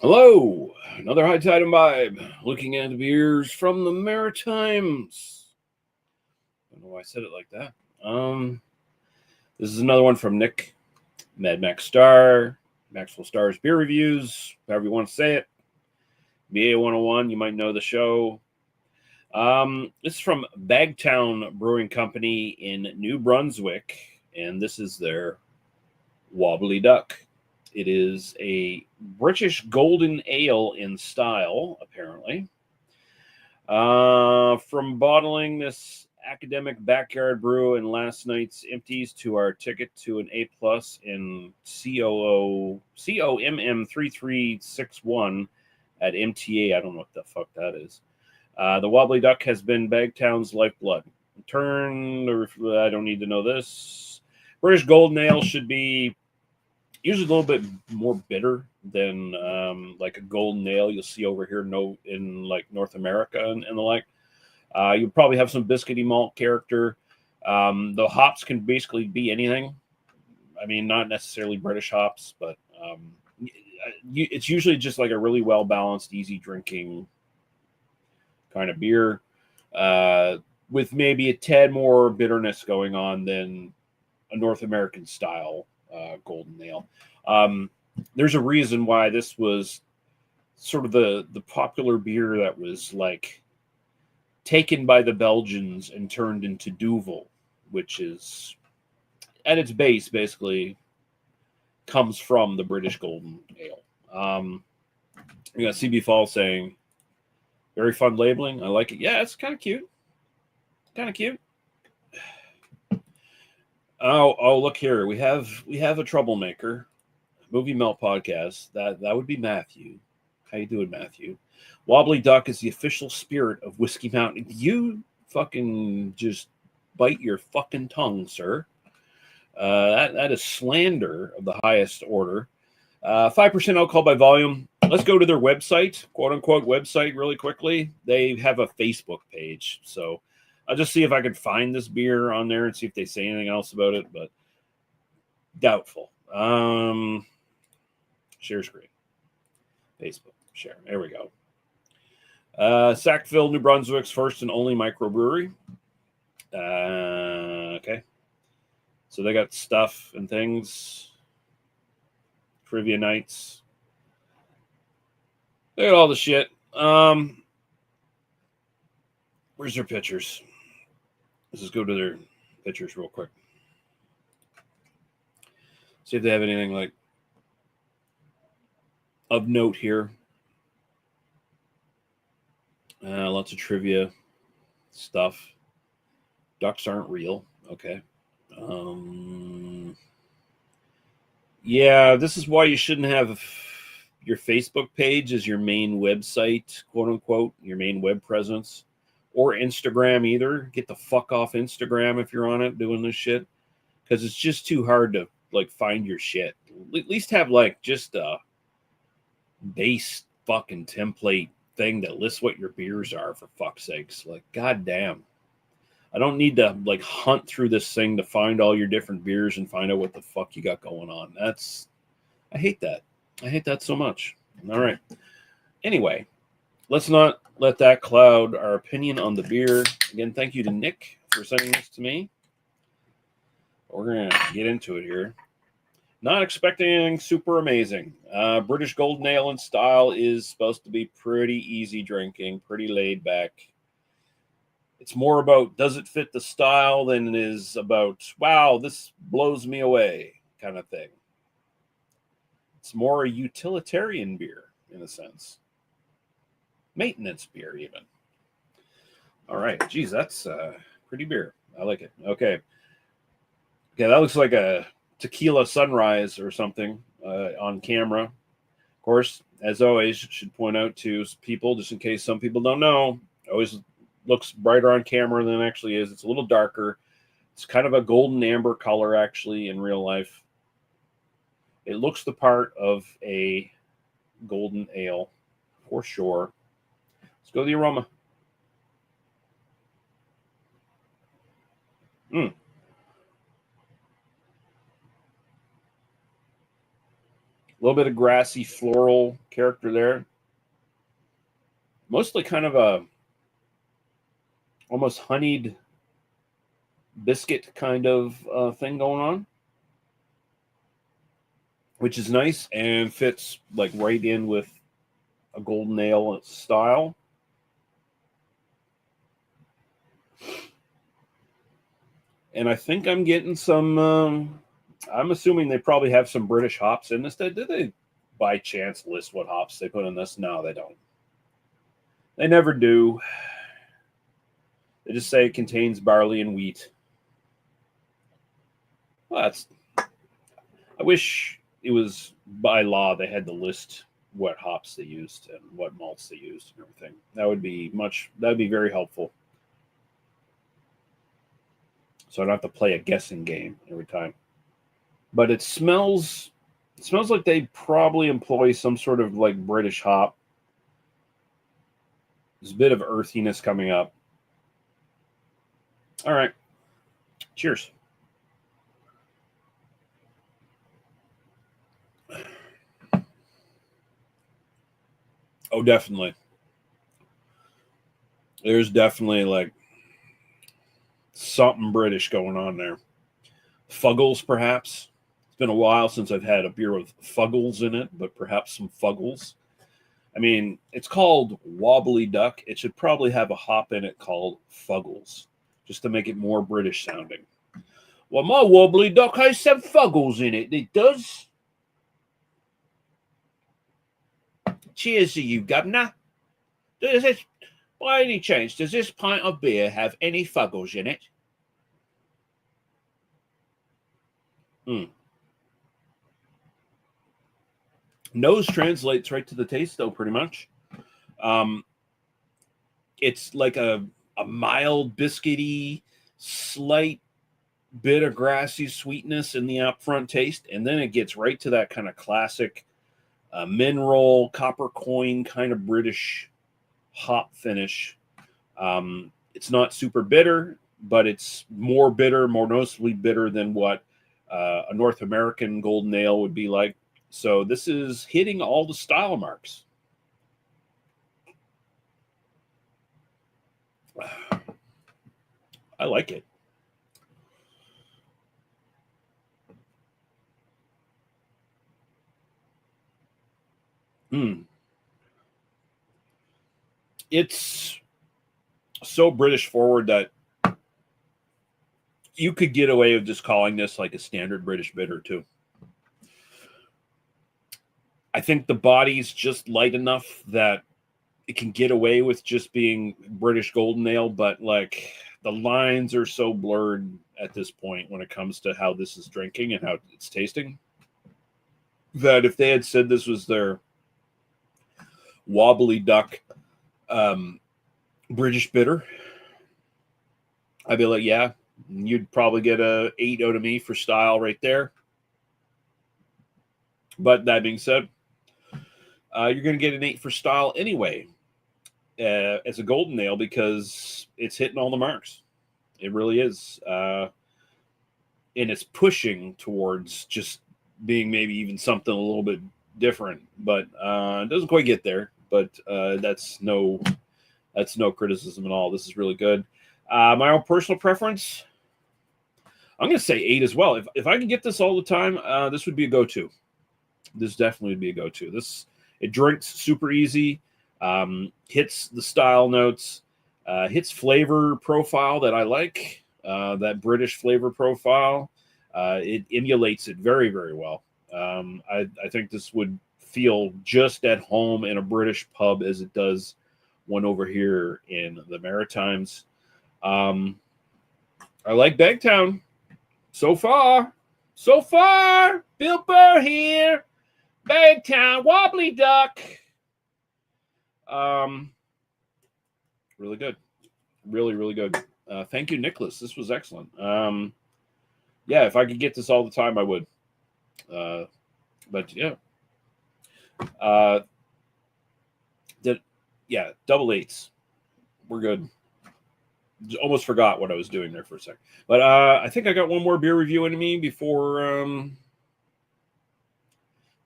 Hello, another High Tide Imbibe, looking at beers from the Maritimes. I don't know why I said it like that. This is another one from Nick, Mad Max Star, Maxwell Star's Beer Reviews, however you want to say it. BA 101, you might know the show. This is from Bagtown Brewing Company in New Brunswick, and this is their Wobbly Duck. It is a British golden ale in style, apparently. From bottling this academic backyard brew and last night's empties to our ticket to an A plus in COMM 3361 at MTA. I don't know what the fuck that is. The Wobbly Duck has been Bagtown's lifeblood. I don't need to know this. British golden ale should be usually a little bit more bitter than like a golden ale you'll see over here in like North America and the like. You'll probably have some biscuity malt character. The hops can basically be anything. I mean, not necessarily British hops, but it's usually just like a really well balanced, easy drinking kind of beer with maybe a tad more bitterness going on than a North American style golden ale. There's a reason why this was sort of the popular beer that was like taken by the Belgians and turned into Duvel, which is at its base basically comes from the British golden ale. You got CB Fall saying very fun labeling. I like it. Yeah, it's kind of cute. Kind of cute. Oh, look here. We have a troublemaker. Movie Melt podcast. That would be Matthew. How you doing, Matthew? Wobbly Duck is the official spirit of Whiskey Mountain. You fucking just bite your fucking tongue, sir. That is slander of the highest order. 5% alcohol by volume. Let's go to their website, quote unquote website, really quickly. They have a Facebook page, so I'll just see if I can find this beer on there and see if they say anything else about it, but doubtful. Share screen. Facebook. Share. There we go. Sackville, New Brunswick's first and only microbrewery. Okay. So they got stuff and things. Trivia nights. They got all the shit. Where's their pictures? Let's just go to their pictures real quick. See if they have anything like of note here. Lots of trivia stuff. Ducks aren't real. Okay. Yeah, this is why you shouldn't have your Facebook page as your main website, quote unquote, your main web presence, or Instagram either. Get the fuck off Instagram if you're on it doing this shit, because it's just too hard to like find your shit. At least have like just a base fucking template thing that lists what your beers are, for fuck's sakes. Like, goddamn. I don't need to like hunt through this thing to find all your different beers and find out what the fuck you got going on. I hate that. I hate that so much. All right. Anyway, let's not let that cloud our opinion on the beer. Again, thank you to Nick for sending this to me. We're going to get into it here. Not expecting anything super amazing. British Golden Ale in style is supposed to be pretty easy drinking, pretty laid back. It's more about does it fit the style than it is about, wow, this blows me away kind of thing. It's more a utilitarian beer in a sense. Maintenance beer, even. All right. Geez, that's pretty beer. I like it. Okay. Yeah, that looks like a tequila sunrise or something on camera. Of course, as always, should point out to people, just in case some people don't know, always looks brighter on camera than it actually is. It's a little darker. It's kind of a golden amber color, actually, in real life. It looks the part of a golden ale, for sure. Let's go to the aroma. Mm. A little bit of grassy floral character there. Mostly kind of a almost honeyed biscuit kind of thing going on, which is nice and fits like right in with a golden ale style. And I think I'm getting some. I'm assuming they probably have some British hops in this. Did they, by chance, list what hops they put in this? No, they don't. They never do. They just say it contains barley and wheat. Well, that's. I wish it was by law they had to list what hops they used and what malts they used and everything. That would be much. That would be very helpful. So I don't have to play a guessing game every time. But it smells like they probably employ some sort of like British hop. There's a bit of earthiness coming up. All right. Cheers. Oh, definitely. There's definitely like something British going on there. Fuggles, perhaps. It's been a while since I've had a beer with Fuggles in it, but perhaps some Fuggles. I mean, it's called Wobbly Duck. It should probably have a hop in it called Fuggles, just to make it more British sounding. Well, my Wobbly Duck has some Fuggles in it. It does. Cheers to you, Governor. Does this, by any chance, does this pint of beer have any Fuggles in it? Nose translates right to the taste, though, pretty much. It's like a mild, biscuity, slight bit of grassy sweetness in the upfront taste, and then it gets right to that kind of classic mineral, copper coin kind of British hop finish. It's not super bitter, but it's more bitter, more noticeably bitter than what a North American golden ale would be like. So this is hitting all the style marks. I like it. It's so British forward that you could get away with just calling this like a standard British bitter too. I think the body's just light enough that it can get away with just being British golden ale, but like the lines are so blurred at this point when it comes to how this is drinking and how it's tasting that if they had said this was their Wobbly Duck British bitter, I'd be like, yeah, you'd probably get a 8 out of me for style right there. But that being said, you're going to get an 8 for style anyway as a golden ale because it's hitting all the marks. It really is. And it's pushing towards just being maybe even something a little bit different, but it doesn't quite get there. But that's no criticism at all. This is really good. My own personal preference, I'm going to say 8 as well. If I can get this all the time, this would be a go-to. This definitely would be a go-to. It drinks super easy, hits the style notes, hits flavor profile that I like, that British flavor profile. It emulates it very, very well. I think this would feel just at home in a British pub as it does one over here in the Maritimes. I like Bagtown. So far. Bill Burr here. Bagtown, Wobbly Duck. Really good. Really, really good. Thank you, Nicholas. This was excellent. Yeah, if I could get this all the time, I would. But yeah. Double 8s. We're good. Almost forgot what I was doing there for a second. But I think I got one more beer review in me before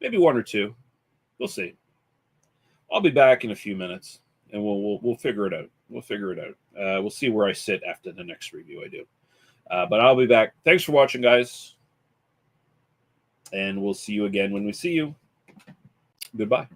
Maybe one or two. We'll see. I'll be back in a few minutes, and we'll figure it out. We'll figure it out. We'll see where I sit after the next review I do. But I'll be back. Thanks for watching, guys. And we'll see you again when we see you. Goodbye.